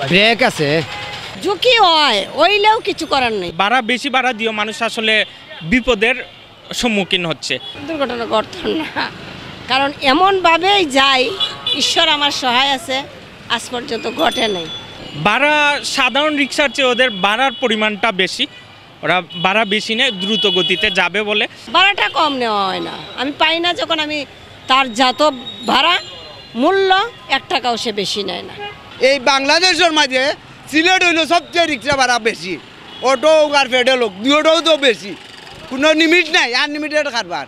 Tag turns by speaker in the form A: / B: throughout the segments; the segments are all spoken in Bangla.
A: ব্রেক আছে,
B: ঝুঁকি হয়, ওইলেও কিছু করার নেই।
C: বেশি ভাড়া দিয়েও মানুষ আসলে বিপদের সম্মুখীন হচ্ছে।
B: দুর্ঘটনা ঘটত না, কারণ এমনভাবেই যায়, ঈশ্বর আমার সহায় আছে, আজ পর্যন্ত ঘটে নাই।
C: ভাড়া সাধারণ রিক্সার চেয়ে ওদের ভাড়ার পরিমাণটা বেশি, ওরা ভাড়া বেশি নেয়, দ্রুত গতিতে যাবে বলে।
B: ভাড়াটা কম নেওয়া হয় না, আমি পাই না যখন আমি তার যত ভাড়া মূল্য 1 টাকাও সে বেশি নেয় না।
D: এই বাংলাদেশের মাঝে সিলেট হইল সবচেয়ে রিক্সা ভাড়া বেশি, অটো আর পেডেল হোক দুটোও তো বেশি, কোনো লিমিট নাই, আনলিমিটেড কারবার।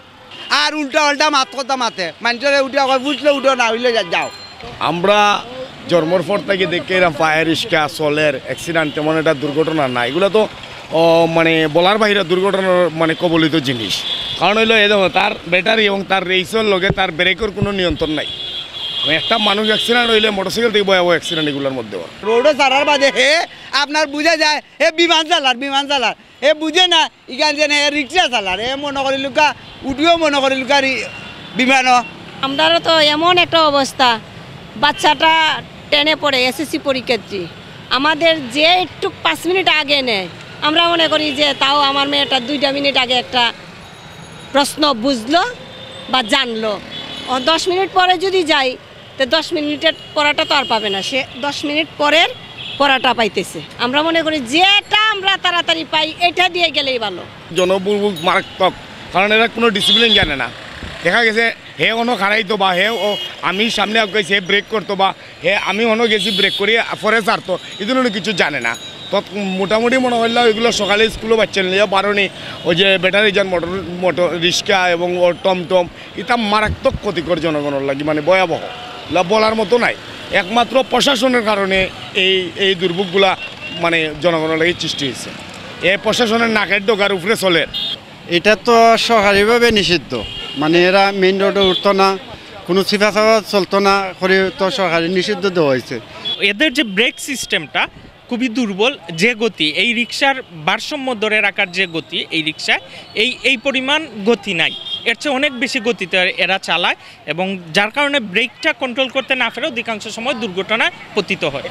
D: আর উল্টা উল্টা মাত কথা মাতে মানুষের উঠে বুঝলে উঠো না হইলে যাও।
E: আমরা জন্মর পর থেকে দেখে এরকম ফায়ার রিক্সা চলের অ্যাক্সিডেন্ট তেমন একটা দুর্ঘটনা না, এগুলো তো মানে বলার বাইরে দুর্ঘটনার মানে কবলিত জিনিস। কারণ হইলো এই দেখো তার ব্যাটারি এবং তার রেসের লগে তার ব্রেকের কোনো নিয়ন্ত্রণ নাই। একটা মানুষ অ্যাক্সিডেন্ট হইলে মোটরসাইকেল থেকে ভয়াবহ অ্যাক্সিডেন্ট এগুলোর মধ্যে
D: রোডে ছাড়ার বাদে হে আপনার বুঝা যায় হে বিমান চালার হে বুঝে না ইখান যে হে রিক্সা চালার হে মনে করি লুকা উঠিও মনে করি লুকা বিমান।
B: আমারও তো এমন একটা অবস্থা, বাচ্চাটা টেনে পড়ে এসএসসি পরীক্ষার্থী, আমাদের যে একটু 5 মিনিট আগে নেয়, আমরা মনে করি যে তাও আমার মেয়েটা 2 মিনিট আগে একটা প্রশ্ন বুঝলো বা জানলো। 10 মিনিট পরে যদি যাই তো 10 মিনিটের পড়াটা তো আর পাবে না, সে 10 মিনিট পরের পড়াটা পাইতেছে। আমরা মনে করি যেটা আমরা তাড়াতাড়ি পাই এটা দিয়ে গেলেই ভালো।
E: জনবহুল মারাত্মক, কারণ এরা কোনো ডিসিপ্লিন জানে না। দেখা গেছে হে অনো খারাইতো বা হে ও আমি সামনে গেছি হে ব্রেক করতো বা হে আমি অনো গেছি ব্রেক করি পরে ছাড়তো, এই ধরনের কিছু জানে না। তো মোটামুটি মনে হইল এগুলো সকালে স্কুলে বাচ্চা নিয়ে পারোনি, ওই যে ব্যাটারি যান মোটর রিক্সা এবং ও টমটম, এটা মারাত্মক ক্ষতিকর জনগণের লাগে, মানে ভয়াবহ বলার মতো নাই। একমাত্র প্রশাসনের কারণে এই দুর্ভোগগুলা মানে জনগণের লাগে সৃষ্টি হয়েছে। এই প্রশাসনের নাকের ডোকার উপরে চলে।
A: এটা তো সরকারিভাবে নিষিদ্ধ, মানে এরা মেইন রোডে উঠতো না, কোনো সিফা সাফা চলতো না করে তো সরকারি নিষিদ্ধ দেওয়া হয়েছে।
C: এদের যে ব্রেক সিস্টেমটা খুবই দুর্বল, যে গতি এই রিক্সার ভারসাম্য ধরে রাখার যে গতি এই রিক্সায় এই পরিমাণ গতি নাই, এর চেয়ে অনেক বেশি গতিতে এরা চালায় এবং যার কারণে ব্রেকটা কন্ট্রোল করতে না পারে অধিকাংশ সময় দুর্ঘটনায় পতিত হয়।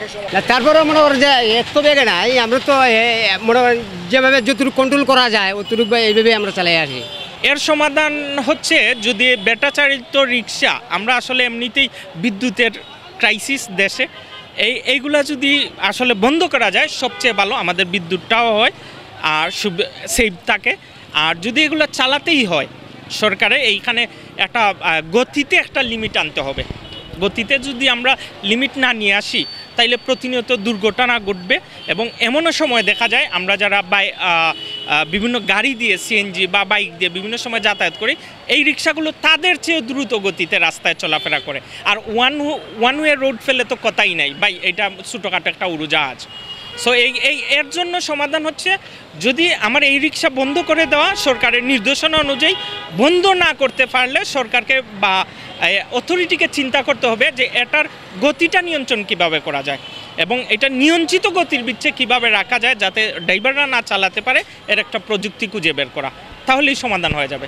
F: তারপরে মনে করেন যে এত বেগে নাই, আমরা তো মনে করেন যেভাবে যতটুকু কন্ট্রোল করা যায় অতটুকু এইভাবে আমরা চালাই আসি।
C: এর সমাধান হচ্ছে যদি ব্যাটারি চালিত রিক্সা, আমরা আসলে এমনিতেই বিদ্যুতের ক্রাইসিস দেশে, এইগুলা যদি আসলে বন্ধ করা যায় সবচেয়ে ভালো, আমাদের বিদ্যুৎটাও হয় আর সেভ থাকে। আর যদি এগুলো চালাতেই হয় সরকারের এইখানে একটা গতিতে একটা লিমিট আনতে হবে। গতিতে যদি আমরা লিমিট না নিয়ে আসি তাইলে প্রতিনিয়ত দুর্ঘটনা ঘটবে এবং এমনও সময় দেখা যায় আমরা যারা বিভিন্ন গাড়ি দিয়ে সিএনজি বা বাইক দিয়ে বিভিন্ন সময় যাতায়াত করি, এই রিক্সাগুলো তাদের চেয়েও দ্রুত গতিতে রাস্তায় চলাফেরা করে। আর ওয়ান ওয়ে রোড ফেলে তো কথাই নাই ভাই, এটা ছোটোখাটো একটা উড়োজাহাজ। সো এর জন্য সমাধান হচ্ছে যদি আমার এই রিক্সা বন্ধ করে দেওয়া, সরকারের নির্দেশনা অনুযায়ী বন্ধ না করতে পারলে সরকারকে বা অথরিটিকে চিন্তা করতে হবে যে এটার গতিটা নিয়ন্ত্রণ কিভাবে করা যায় এবং এটা নিয়ন্ত্রিত গতির বিচ্ছে কিভাবে রাখা যায় যাতে ড্রাইভাররা না চালাতে পারে, এর একটা প্রযুক্তি খুঁজে বের করা, তাহলেই সমাধান হয়ে যাবে।